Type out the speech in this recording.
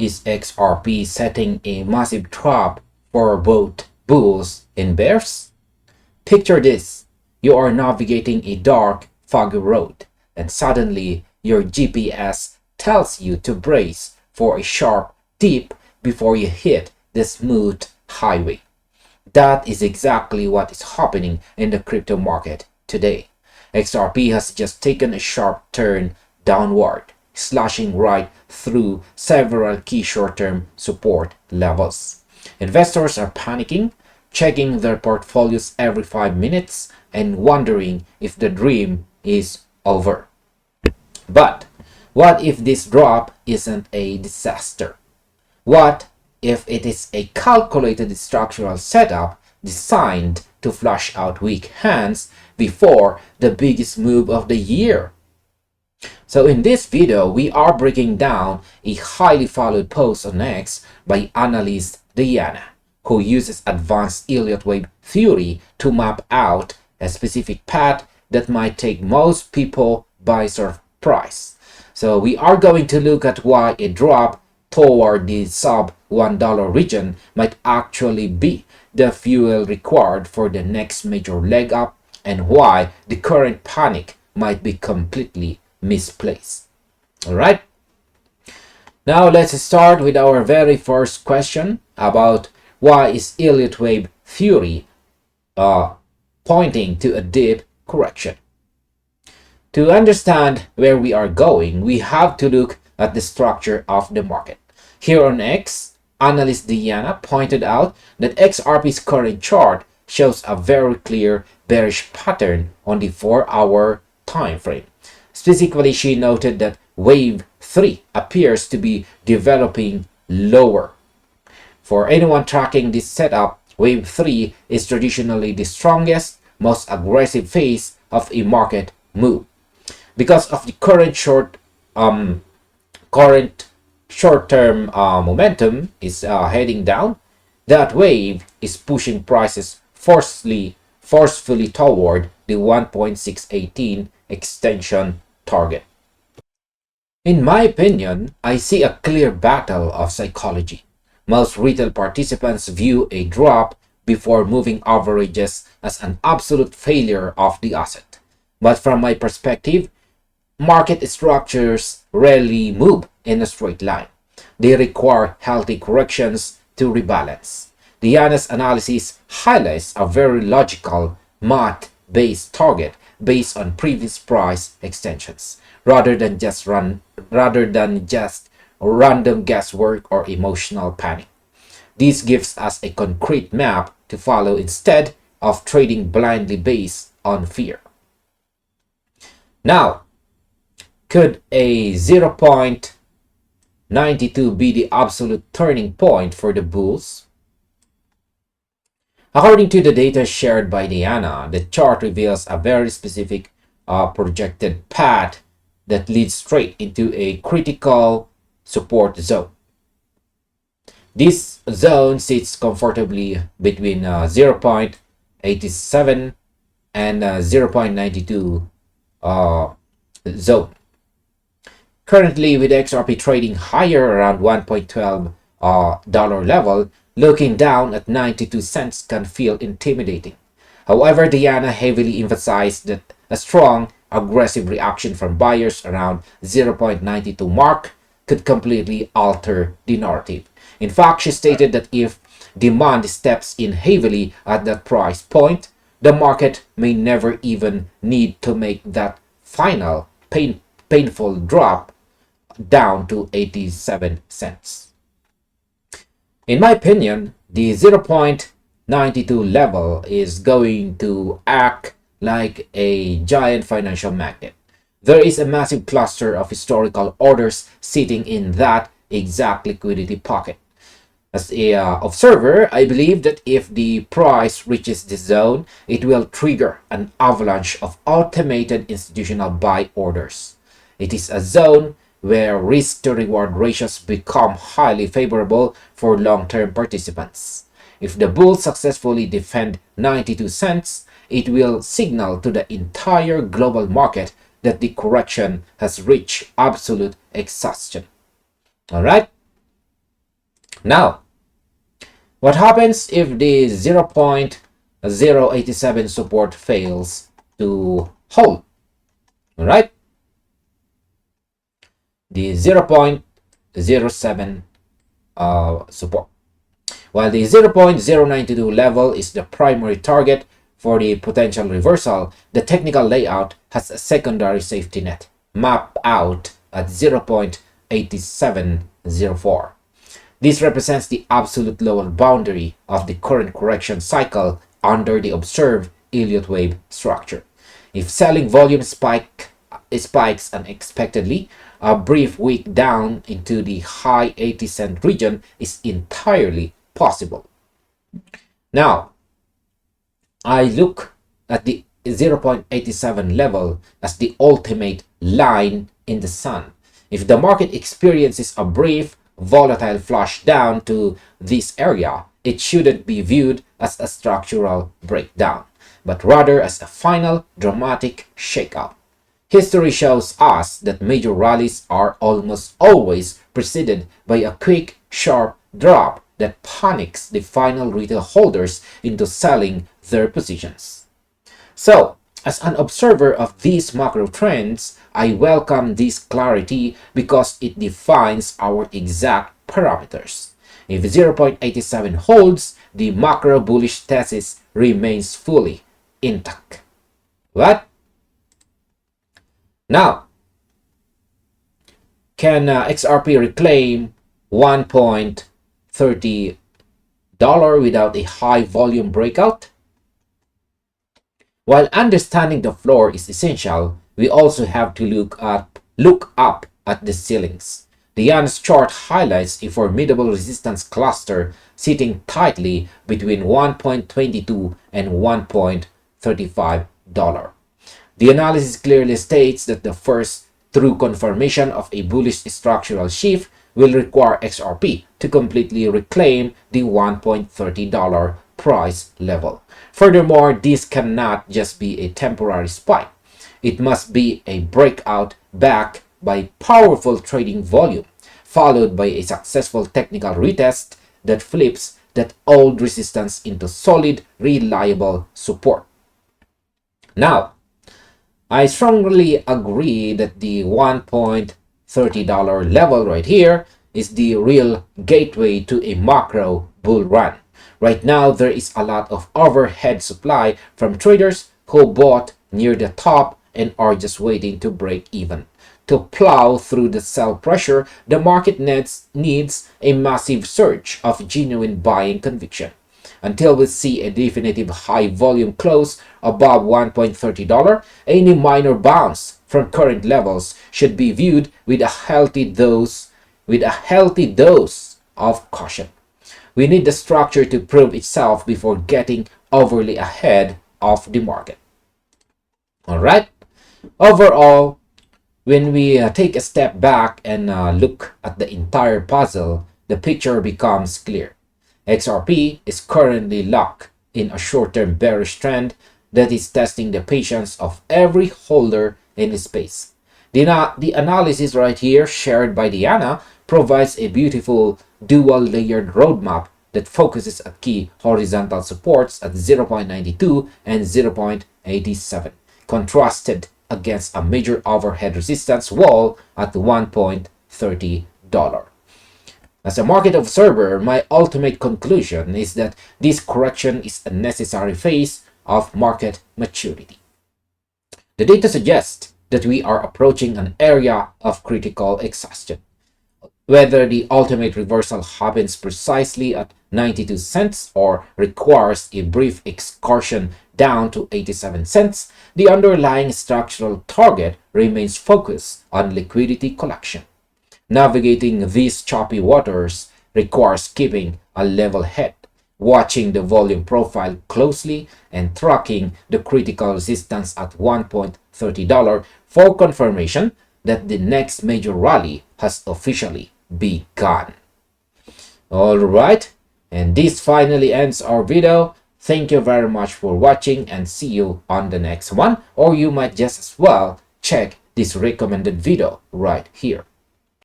is XRP setting a massive trap for both bulls and bears? Picture this. You are navigating a dark, foggy road, and suddenly your GPS tells you to brace for a sharp dip before you hit the smooth highway. That is exactly what is happening in the crypto market today. XRP has just taken a sharp turn downward, slashing right through several key short-term support levels. Investors are panicking, checking their portfolios every 5 minutes and wondering if the dream is over. But what if this drop isn't a disaster? What if it is a calculated structural setup designed to flush out weak hands before the biggest move of the year? So in this video, we are breaking down a highly followed post on X by analyst Diana, who uses advanced Elliott Wave theory to map out a specific path that might take most people by surprise. So we are going to look at why a drop toward the sub $1 region might actually be the fuel required for the next major leg up, and why the current panic might be completely misplaced. All right. Now let's start with our very first question about why is Elliott Wave theory pointing to a deep correction. To understand where we are going, we have to look at the structure of the market. Here on X, analyst Diana pointed out that XRP's current chart shows a very clear bearish pattern on the 4-hour time frame. Specifically, she noted that Wave 3 appears to be developing lower. For anyone tracking this setup, Wave 3 is traditionally the strongest, most aggressive phase of a market move. Because of the current short-term momentum is heading down, that wave is pushing prices forcefully toward the 1.618 extension target. In my opinion, I see a clear battle of psychology. Most retail participants view a drop before moving averages as an absolute failure of the asset. But from my perspective, market structures rarely move in a straight line. They require healthy corrections to rebalance. Diana's analysis highlights a very logical, math-based target based on previous price extensions, rather than just random guesswork or emotional panic. This gives us a concrete map to follow instead of trading blindly based on fear. Now, could a 0.92 be the absolute turning point for the bulls? According to the data shared by Diana, the chart reveals a very specific projected path that leads straight into a critical support zone. This zone sits comfortably between 0.87 and 0.92 zone. Currently, with XRP trading higher around $1.12 level, looking down at 92 cents can feel intimidating. However, Diana heavily emphasized that a strong, aggressive reaction from buyers around 0.92 mark could completely alter the narrative. In fact, she stated that if demand steps in heavily at that price point, the market may never even need to make that final painful drop down to 87 cents. In my opinion, the 0.92 level is going to act like a giant financial magnet. There is a massive cluster of historical orders sitting in that exact liquidity pocket. As an observer, I believe that if the price reaches this zone, it will trigger an avalanche of automated institutional buy orders. It is a zone where risk to reward ratios become highly favorable for long-term participants. If the bulls successfully defend 92 cents, it will signal to the entire global market that the correction has reached absolute exhaustion. All right? Now, what happens if the 0.087 support fails to hold? All right, the 0.07 support. While the 0.092 level is the primary target for the potential reversal, the technical layout has a secondary safety net mapped out at 0.8704. This represents the absolute lower boundary of the current correction cycle under the observed Elliott Wave structure. If selling volume spikes unexpectedly, a brief week down into the high 80-cent region is entirely possible. Now, I look at the 0.87 level as the ultimate line in the sun. If the market experiences a brief volatile flush down to this area, it shouldn't be viewed as a structural breakdown, but rather as a final dramatic shakeup. History shows us that major rallies are almost always preceded by a quick, sharp drop that panics the final retail holders into selling their positions. So, as an observer of these macro trends, I welcome this clarity because it defines our exact parameters. If 0.87 holds, the macro bullish thesis remains fully intact. What? Now, can XRP reclaim $1.30 without a high volume breakout? While understanding the floor is essential, we also have to look up at the ceilings. The Yan's chart highlights a formidable resistance cluster sitting tightly between $1.22 and $1.35. The analysis clearly states that the first true confirmation of a bullish structural shift will require XRP to completely reclaim the $1.30 price level. Furthermore, this cannot just be a temporary spike. It must be a breakout backed by powerful trading volume, followed by a successful technical retest that flips that old resistance into solid, reliable support. Now, I strongly agree that the $1.30 level right here is the real gateway to a macro bull run. Right now, there is a lot of overhead supply from traders who bought near the top and are just waiting to break even. To plow through the sell pressure, the market needs a massive surge of genuine buying conviction. Until we see a definitive high volume close above $1.30, any minor bounce from current levels should be viewed with a healthy dose of caution. We need the structure to prove itself before getting overly ahead of the market. Alright? Overall, when we take a step back and look at the entire puzzle, the picture becomes clear. XRP is currently locked in a short-term bearish trend that is testing the patience of every holder in the space. The analysis right here shared by Diana provides a beautiful dual-layered roadmap that focuses at key horizontal supports at 0.92 and 0.87, contrasted against a major overhead resistance wall at $1.30. As a market observer, my ultimate conclusion is that this correction is a necessary phase of market maturity. The data suggests that we are approaching an area of critical exhaustion. Whether the ultimate reversal happens precisely at 92 cents or requires a brief excursion down to 87 cents, the underlying structural target remains focused on liquidity collection. Navigating these choppy waters requires keeping a level head, watching the volume profile closely, and tracking the critical resistance at $1.30 for confirmation that the next major rally has officially begun. Alright, and this finally ends our video. Thank you very much for watching and see you on the next one, or you might just as well check this recommended video right here.